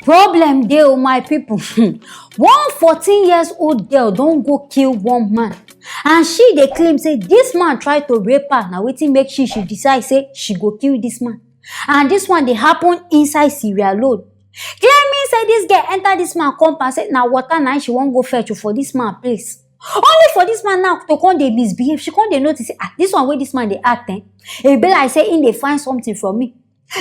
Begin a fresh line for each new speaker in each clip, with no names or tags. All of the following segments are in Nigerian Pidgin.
Problem dey, my people. One 14 years old girl don't go kill one man, and she dey claim say this man try to rape her. Now wetin make she decide say she go kill this man, and this one dey happen inside Sierra Leone. Claiming say this girl enter this man compound, say na water na she wan go fetch for this man place. Only for this man now to come dey misbehave. She come dey notice say this one wey this man dey act, e be like say im dey find something from me.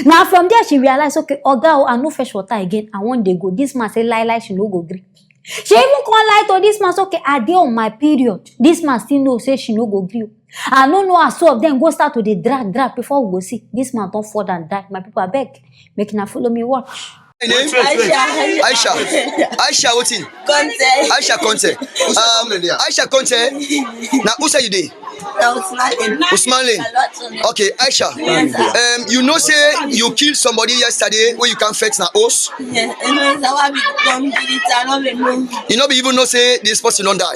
Now from there she realize, okay, oga, I no fetch water again, I wan dey go. This man say lie, she no go gree. She even come lie to this man, say okay, I dey on my period. This man still know say she no go gree. I no know as two of them go start to dey drag before we go see this man don fall and die. My people, abeg, make una follow me watch.
Name? Aisha wetin?
Conte.
Aisha Conte. Aisha Conte. Now who say you dey? Usman Lane. Okay, Aisha.
Yes,
you know say you killed somebody yesterday where you can't fetch na host.
Yes,
You know be even know say this person don't die.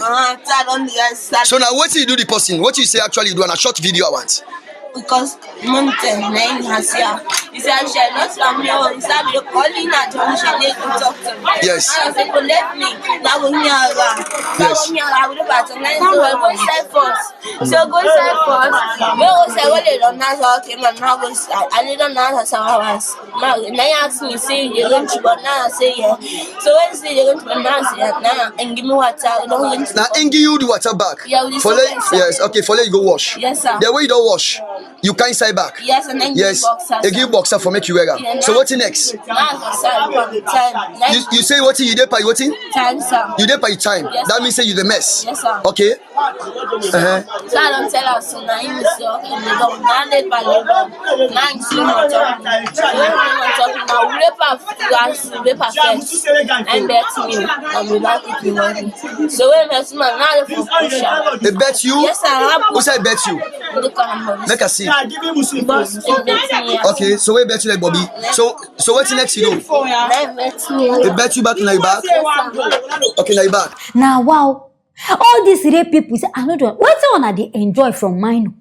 So now what you do the person? What you say actually you do on a short video I want?
Because mountain name has here. He said she not from me. He said you calling her to she talk to me.
Yes.
I said go let me. That will me around. That will me around with the baton. Go side first. So go side first. We will say well they don't know how came and now go. I didn't know how hours. Now they ask me say you going to but now I say yeah. So when say they going to pronounce it now and give me water.
Now give you the water back.
Yeah,
yes. Okay. For you go wash.
Yes sir.
The way you don't wash. You can't say back.
Yes, and then
yes. They give boxer for make you wear them. Yeah, so what's next? You say what you did by what?
Time, sir.
You did by time.
Yes,
that means say you the mess.
Yes, sir.
Okay.
So I don't tell us so now you say okay, they don't mandate by labor. Now you see what talking. Now rape first and bet me and we like it money. So when my man now for push.
They bet you?
Yes, sir.
Who said bet you? Make us see. Okay, so we bet you like Bobby. So what's next you do? They bet you back in your back? Okay, now you back.
Now wow. All these rape people say I no do. What's one they enjoy from mine?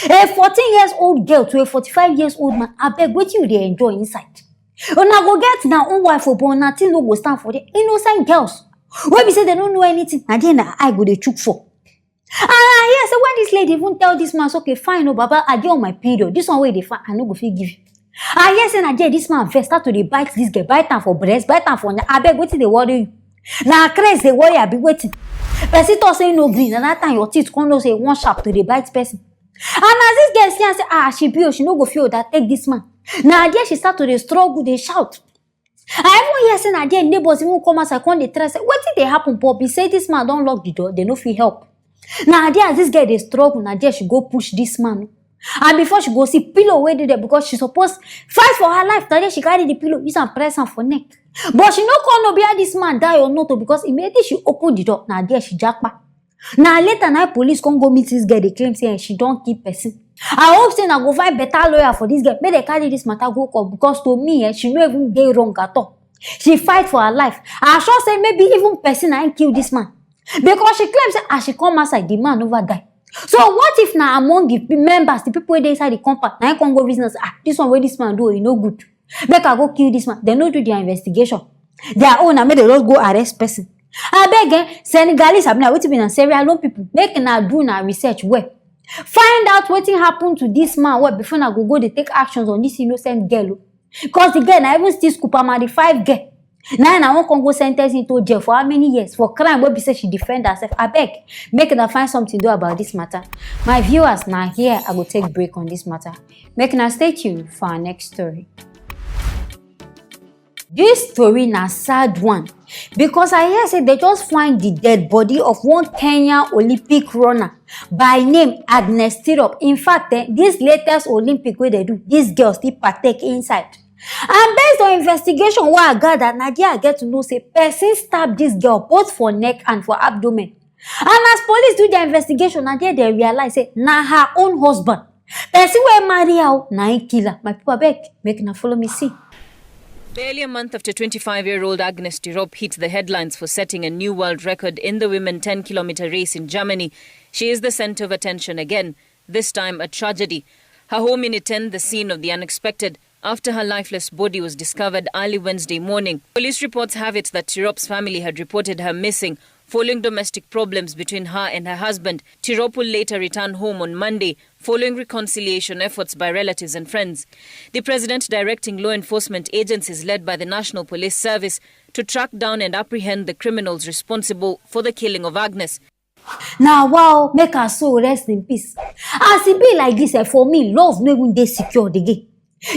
A 14 years old girl to a 45 years old man, I beg what you they enjoy inside. Una go get now own wife for born, nothing no go stand for the innocent girls. When we say they don't know anything, and then I go they chook for. Yes, so when this lady even tell this man, okay, fine, no, Baba, I get on my period. This one way they find, I no go fit give you. Yes, and this man first start to dey bite this girl, bite am for breast, bite am for. I beg, wetin dey worry you? Now craze dey worry, I be waiting. Person talk say no green, and that time your teeth come know say one sharp to dey bite person. And as this girl see and say, she no go feel that take this man. Now there she start to dey struggle, dey shout. I even hear say na there neighbors even come outside, come dey try say, wetin dey happen, Poppy? Say this man don lock the door, they no fit help. Now there as this girl dey struggle, now there she go push this man. And before she go see pillow where dey there because she supposed fight for her life. Now there she carry the pillow, use and press am for neck. But she no come no be how this man die or not because immediately she open the door. Now there she jackpa. Now later night police come go meet this girl. They claim say she don't kill person. I hope say na go find better lawyer for this girl. May they carry this matter go court because to me she no even dey wrong at all. She fight for her life. I sure say maybe even person ain't kill this man. Because she claims that as she come outside, the man over die. So what if now among the members, the people inside the compound, now I can go business, this one where this man do, no good. Make I go kill this man. They no do their investigation. Their own, I made they just go arrest person. I beg, Senegalese have now waiting in Sierra Leone people. Make na do na research where. Find out what happened to this man where before na go they take actions on this innocent girl. Because the girl, na even still scoop am the 5 girl. Now I won't go sentence into jail for how many years for crime where be say she defend herself. I beg, make her find something to do about this matter. My viewers, now here I will take break on this matter. Make her stay tuned for our next story. This story na sad one because I hear say they just find the dead body of one Kenyan Olympic runner by name Agnes Tirop. In fact, this latest Olympic way they do, this girl still partake inside. And based on investigation what I gather, Nadia get to know say person stabbed this girl both for neck and for abdomen. And as police do their investigation, Nadia they realize say na her own husband. Person wey marry her, na him kill her. My people beg, make na follow me see.
Barely a month after 25-year-old Agnes Tirop hit the headlines for setting a new world record in the women 10-kilometer race in Germany, she is the center of attention again, this time a tragedy. Her home in Iten, the scene of the unexpected. after her lifeless body was discovered early Wednesday morning. Police reports have it that Tirop's family had reported her missing following domestic problems between her and her husband. Tirop will later return home on Monday following reconciliation efforts by relatives and friends. The president directing law enforcement agencies led by the National Police Service to track down and apprehend the criminals responsible for the killing of Agnes.
Now, wow, make her soul rest in peace. As it be like this, for me, love no even dey secure again.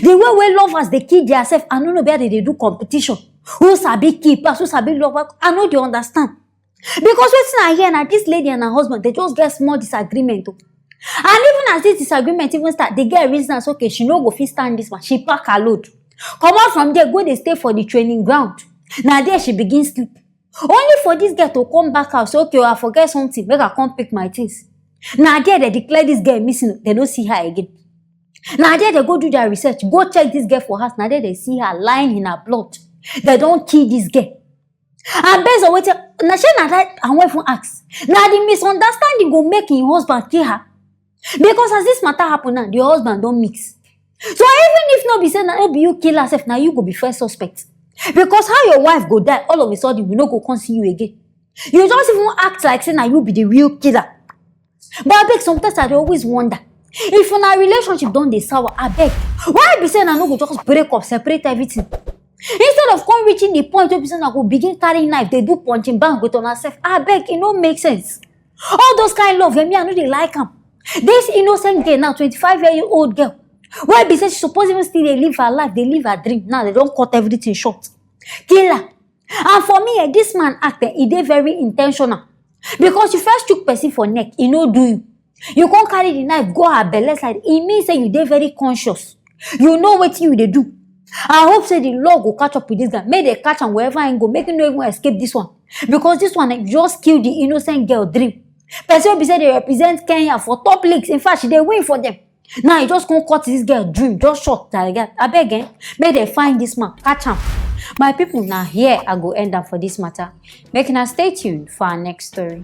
The way we lovers they kill themselves, I don't know where they do competition. Who sabi keep pass, who sabi love, I know they understand. Because wetin I hear na this lady and her husband, they just get small disagreement. And even as this disagreement even start, they get reasons, okay, she no go fit stand this one. She pack her load. Come out from there, go they stay for the training ground. Now there she begin sleep. Only for this girl to come back out, say, okay, I forget something, make her come pick my things. Now there they declare this girl missing, they don't see her again. Now there they go do their research, go check this girl for house. Now there they see her lying in her blood. They don't kill this girl. And based on what now she na that and wife ask. Now the misunderstanding go make him husband kill her. Because as this matter happen now, the husband don't mix. So even if no be say na no be you kill herself, now you go be first suspect. Because how your wife go die, all of a sudden we no go come see you again. You just even act like say now you be the real killer. But I beg, sometimes I dey always wonder. If in a relationship don't dey sour, I beg, why be saying I no go just break up, separate everything? Instead of come reaching the point where person go begin carrying knife, they do punching bang with on herself. I beg, it no make sense. All those kind of love, me I know they like them. This innocent girl now, 25-year-old girl, why be say she suppose even still they live her life, they live her dream. Now they don't cut everything short. Kill her. And for me, this man actor, he dey very intentional. Because you first chook person for neck, he no do you. You can't carry the knife, go her belly side. It means that you dey very conscious. You know what you dey do. I hope say the Lord go catch up with this guy. May they catch him wherever I go. Make him no even escape this one. Because this one just killed the innocent girl dream. Person be say they represent Kenya for top leagues. In fact, they win for them. Now he just can't cut this girl dream. Just shot that girl. I beg again. May they find this man. Catch him. My people, now here I go end up for this matter. Make us stay tuned for our next story.